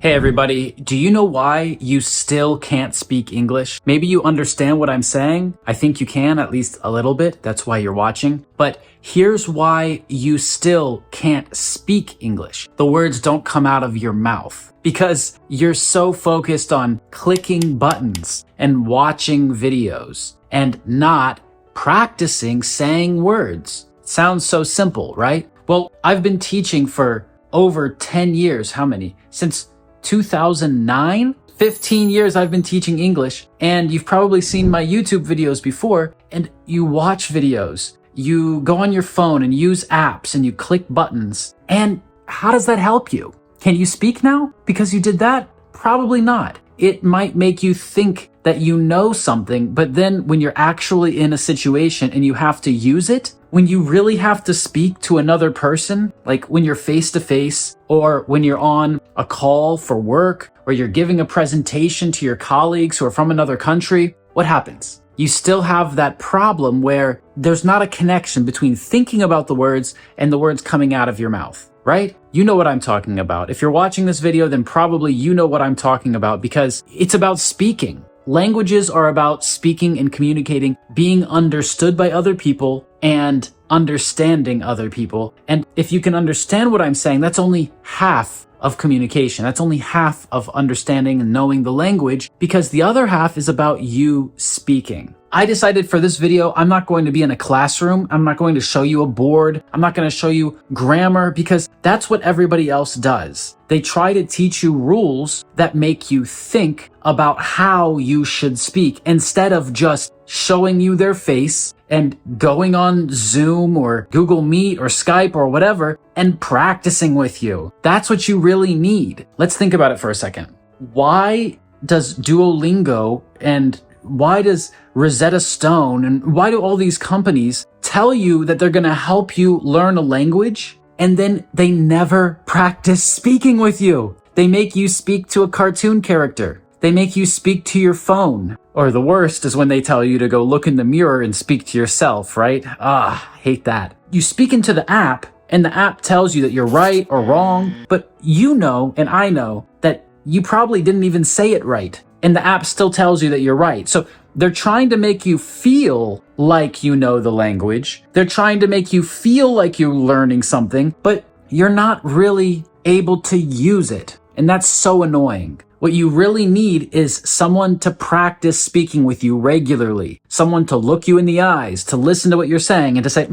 Hey everybody, do you know why you still can't speak English? Maybe you understand what I'm saying. I think you can, at least a little bit. That's why you're watching. But here's why you still can't speak English. The words don't come out of your mouth because you're so focused on clicking buttons and watching videos and not practicing saying words. Sounds so simple, right? Well, I've been teaching for over 10 years. How many? Since 2009? 15 years I've been teaching English, and you've probably seen my YouTube videos before, and you watch videos, you go on your phone and use apps and you click buttons. And how does that help you? Can you speak now because you did that? Probably not. It might make you think that you know something, but then when you're actually in a situation and you have to use it, when you really have to speak to another person, like when you're face to face or when you're on a call for work or you're giving a presentation to your colleagues who are from another country, what happens? You still have that problem where there's not a connection between thinking about the words and the words coming out of your mouth, right? You know what I'm talking about. If you're watching this video, then probably you know what I'm talking about because it's about speaking. Languages are about speaking and communicating, being understood by other people and understanding other people. And if you can understand what I'm saying, that's only half of communication. That's only half of understanding and knowing the language, because the other half is about you speaking. I decided for this video, I'm not going to be in a classroom. I'm not going to show you a board. I'm not going to show you grammar because that's what everybody else does. They try to teach you rules that make you think about how you should speak instead of just showing you their face and going on Zoom or Google Meet or Skype or whatever and practicing with you. That's what you really need. Let's think about it for a second. Why does Duolingo and why does Rosetta Stone and why do all these companies tell you that they're going to help you learn a language and then they never practice speaking with you? They make you speak to a cartoon character. They make you speak to your phone. Or the worst is when they tell you to go look in the mirror and speak to yourself, right? Hate that. You speak into the app and the app tells you that you're right or wrong, but you know and I know that you probably didn't even say it right. And the app still tells you that you're right. So they're trying to make you feel like you know the language. They're trying to make you feel like you're learning something, but you're not really able to use it. And that's so annoying. What you really need is someone to practice speaking with you regularly. Someone to look you in the eyes, to listen to what you're saying and to say,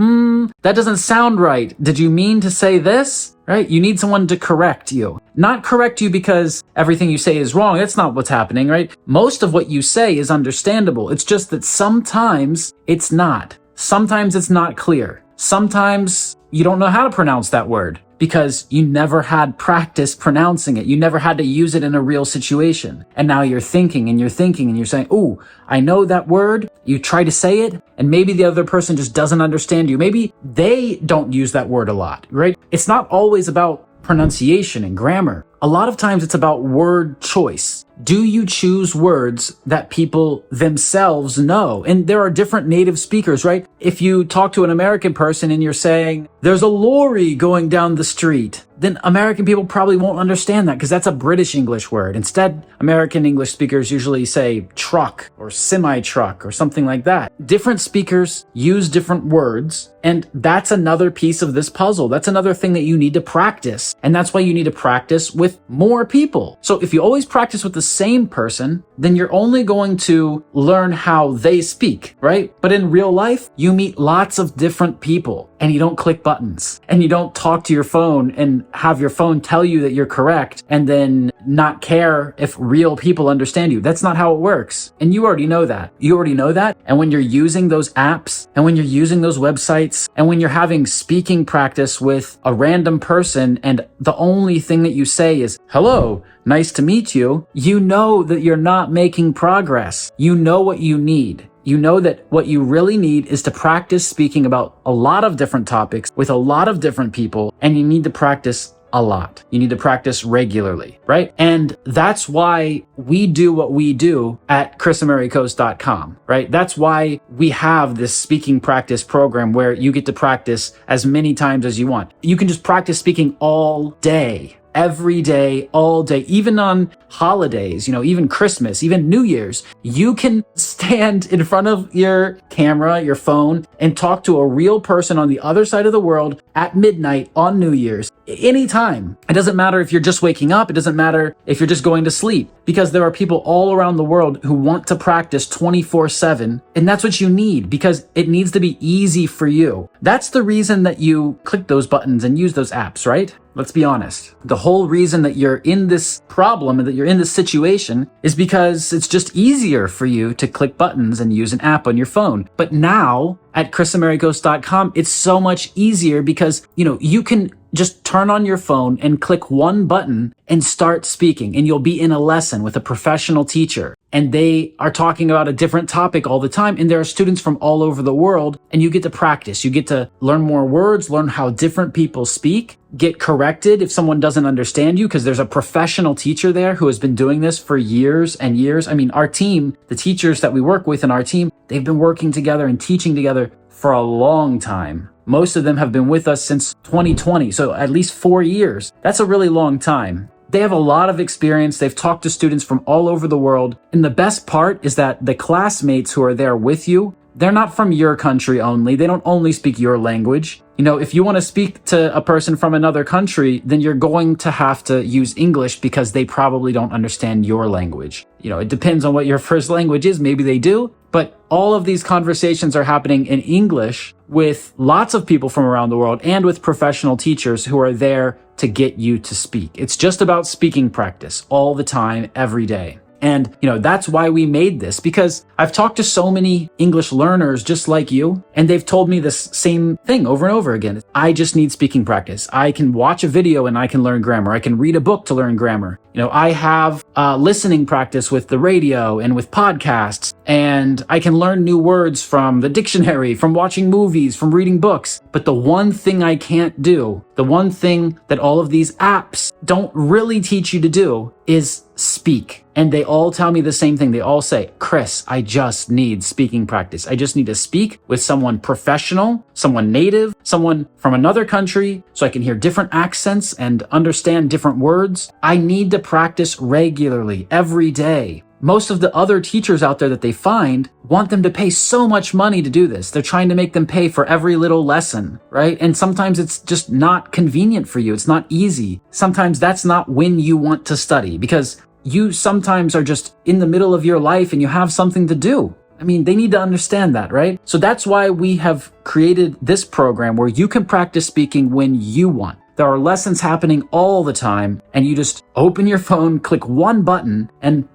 that doesn't sound right. Did you mean to say this? Right? You need someone to correct you. Not correct you because everything you say is wrong. That's not what's happening, right? Most of what you say is understandable. It's just that sometimes it's not. Sometimes it's not clear. Sometimes you don't know how to pronounce that word because you never had practice pronouncing it. You never had to use it in a real situation. And now you're thinking and you're thinking and you're saying, ooh, I know that word. You try to say it and maybe the other person just doesn't understand you. Maybe they don't use that word a lot, right? It's not always about pronunciation and grammar. A lot of times it's about word choice. Do you choose words that people themselves know? And there are different native speakers, right? If you talk to an American person and you're saying, there's a lorry going down the street, then American people probably won't understand that because that's a British English word. Instead, American English speakers usually say truck or semi-truck or something like that. Different speakers use different words, and that's another piece of this puzzle. That's another thing that you need to practice. And that's why you need to practice with more people. So if you always practice with the same person, then you're only going to learn how they speak, right? But in real life, you meet lots of different people and you don't click buttons and you don't talk to your phone and have your phone tell you that you're correct and then not care if real people understand you. That's not how it works. And you already know that. You already know that. And when you're using those apps and when you're using those websites and when you're having speaking practice with a random person and the only thing that you say is, hello, nice to meet you, you know that you're not making progress. You know what you need. You know that what you really need is to practice speaking about a lot of different topics with a lot of different people, and you need to practice a lot. You need to practice regularly, right? And that's why we do what we do at chrisamericos.com, right? That's why we have this speaking practice program where you get to practice as many times as you want. You can just practice speaking all day. every day, all day, even on holidays, even Christmas, even New Year's. You can stand in front of your camera, your phone, and talk to a real person on the other side of the world at midnight on New Year's, anytime. It doesn't matter if you're just waking up. It doesn't matter if you're just going to sleep, because there are people all around the world who want to practice 24/7. And that's what you need, because it needs to be easy for you. That's the reason that you click those buttons and use those apps, right? Let's be honest. The whole reason that you're in this problem and that you're in this situation is because it's just easier for you to click buttons and use an app on your phone. But now at chrisamericos.com, it's so much easier because, you can just turn on your phone and click one button and start speaking, and you'll be in a lesson with a professional teacher. And they are talking about a different topic all the time. And there are students from all over the world, and you get to practice. You get to learn more words, learn how different people speak, get corrected if someone doesn't understand you, because there's a professional teacher there who has been doing this for years and years. I mean, our team, the teachers that we work with in our team, they've been working together and teaching together for a long time. Most of them have been with us since 2020, so at least 4 years. That's a really long time. They have a lot of experience. They've talked to students from all over the world. And the best part is that the classmates who are there with you, they're not from your country only. They don't only speak your language. If you want to speak to a person from another country, then you're going to have to use English because they probably don't understand your language. It depends on what your first language is. Maybe they do. But all of these conversations are happening in English with lots of people from around the world and with professional teachers who are there to get you to speak. It's just about speaking practice all the time, every day. And, that's why we made this, because I've talked to so many English learners just like you, and they've told me this same thing over and over again. I just need speaking practice. I can watch a video and I can learn grammar. I can read a book to learn grammar. I have listening practice with the radio and with podcasts, and I can learn new words from the dictionary, from watching movies, from reading books. But the one thing I can't do, the one thing that all of these apps don't really teach you to do, is speak. And they all tell me the same thing. They all say, Chris, I just need speaking practice. I just need to speak with someone professional, someone native, someone from another country, so I can hear different accents and understand different words. I need to practice regularly, every day. Most of the other teachers out there that they find want them to pay so much money to do this. They're trying to make them pay for every little lesson, right? And sometimes it's just not convenient for you. It's not easy. Sometimes that's not when you want to study, because you sometimes are just in the middle of your life and you have something to do. I mean, they need to understand that, right? So that's why we have created this program where you can practice speaking when you want. There are lessons happening all the time, and you just open your phone, click one button, and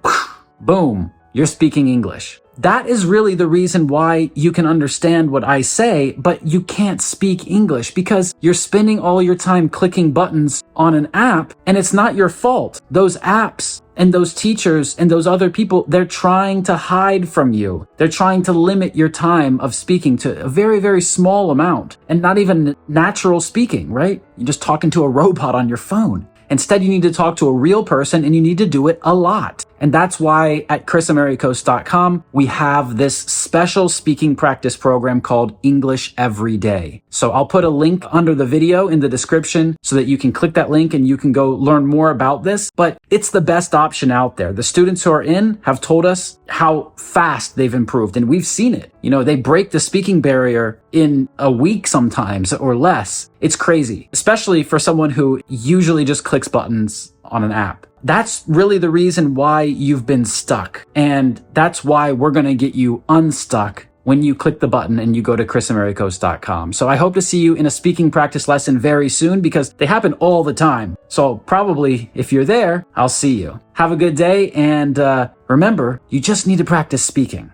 boom, you're speaking English. That is really the reason why you can understand what I say, but you can't speak English, because you're spending all your time clicking buttons on an app, and it's not your fault. Those apps and those teachers and those other people, they're trying to hide from you. They're trying to limit your time of speaking to a very, very small amount, and not even natural speaking, right? You're just talking to a robot on your phone. Instead, you need to talk to a real person, and you need to do it a lot. And that's why at chrisamericos.com, we have this special speaking practice program called English Every Day. So I'll put a link under the video in the description so that you can click that link and you can go learn more about this. But it's the best option out there. The students who are in have told us how fast they've improved, and we've seen it. They break the speaking barrier in a week sometimes or less. It's crazy, especially for someone who usually just clicks buttons on an app. That's really the reason why you've been stuck. And that's why we're going to get you unstuck when you click the button and you go to chrisamericos.com. So I hope to see you in a speaking practice lesson very soon, because they happen all the time. So probably if you're there, I'll see you. Have a good day. And remember, you just need to practice speaking.